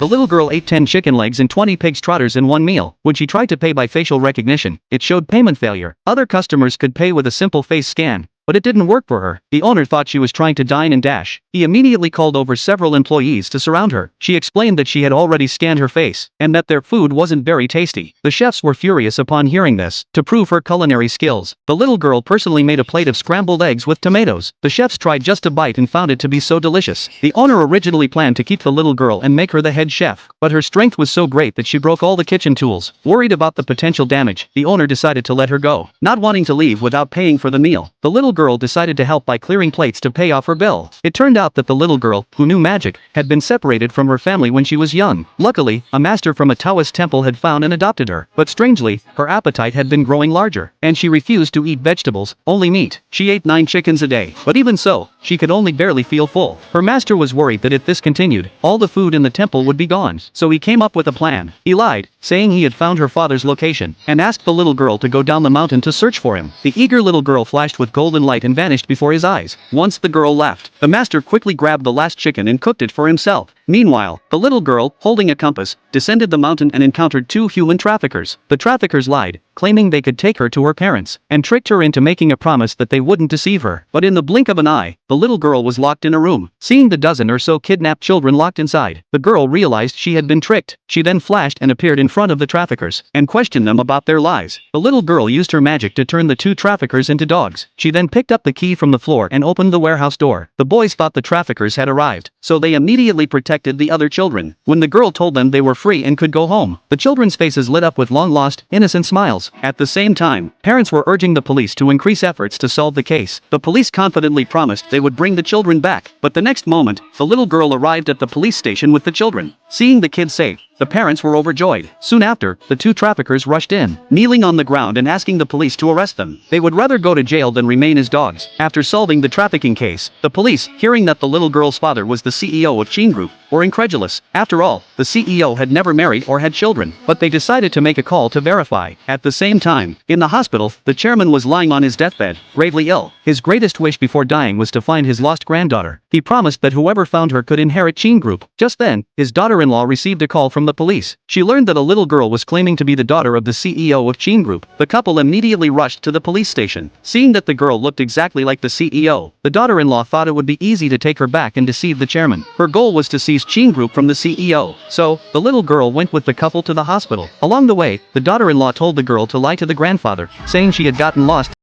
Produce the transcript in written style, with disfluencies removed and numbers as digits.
The little girl ate 10 chicken legs and 20 pig's trotters in one meal. When she tried to pay by facial recognition, it showed payment failure. Other customers could pay with a simple face scan, but it didn't work for her. The owner thought she was trying to dine and dash. He immediately called over several employees to surround her. She explained that she had already scanned her face, and that their food wasn't very tasty. The chefs were furious upon hearing this. To prove her culinary skills, the little girl personally made a plate of scrambled eggs with tomatoes. The chefs tried just a bite and found it to be so delicious. The owner originally planned to keep the little girl and make her the head chef, but her strength was so great that she broke all the kitchen tools. Worried about the potential damage, the owner decided to let her go, not wanting to leave without paying for the meal. The little girl decided to help by clearing plates to pay off her bill. It turned out that the little girl, who knew magic, had been separated from her family when she was young. Luckily, a master from a Taoist temple had found and adopted her, but strangely, her appetite had been growing larger, and she refused to eat vegetables, only meat. She ate 9 chickens a day, but even so, she could only barely feel full. Her master was worried that if this continued, all the food in the temple would be gone, so he came up with a plan. He lied, saying he had found her father's location, and asked the little girl to go down the mountain to search for him. The eager little girl flashed with golden light and vanished before his eyes. Once the girl left, the master quickly grabbed the last chicken and cooked it for himself. Meanwhile, the little girl, holding a compass, descended the mountain and encountered 2 human traffickers. The traffickers lied, claiming they could take her to her parents, and tricked her into making a promise that they wouldn't deceive her. But in the blink of an eye, the little girl was locked in a room. Seeing the dozen or so kidnapped children locked inside, the girl realized she had been tricked. She then flashed and appeared in front of the traffickers, and questioned them about their lies. The little girl used her magic to turn the 2 traffickers into dogs. She then picked up the key from the floor and opened the warehouse door. The boys thought the traffickers had arrived, so they immediately protected the other children. When the girl told them they were free and could go home, the children's faces lit up with long-lost, innocent smiles. At the same time, parents were urging the police to increase efforts to solve the case. The police confidently promised they would bring the children back, but the next moment, the little girl arrived at the police station with the children. Seeing the kids safe, the parents were overjoyed. Soon after, the 2 traffickers rushed in, kneeling on the ground and asking the police to arrest them. They would rather go to jail than remain as dogs. After solving the trafficking case, the police, hearing that the little girl's father was the CEO of Cheen Group, were incredulous. After all, the CEO had never married or had children, but they decided to make a call to verify. At the same time, in the hospital, the chairman was lying on his deathbed, gravely ill. His greatest wish before dying was to find his lost granddaughter. He promised that whoever found her could inherit Cheen Group. Just then, his daughter-in-law received a call from the police. She learned that a little girl was claiming to be the daughter of the CEO of Cheen Group. The couple immediately rushed to the police station. Seeing that the girl looked exactly like the CEO, the daughter-in-law thought it would be easy to take her back and deceive the chairman. Her goal was to seize Cheen Group from the CEO. So, the little girl went with the couple to the hospital. Along the way, the daughter-in-law told the girl to lie to the grandfather, saying she had gotten lost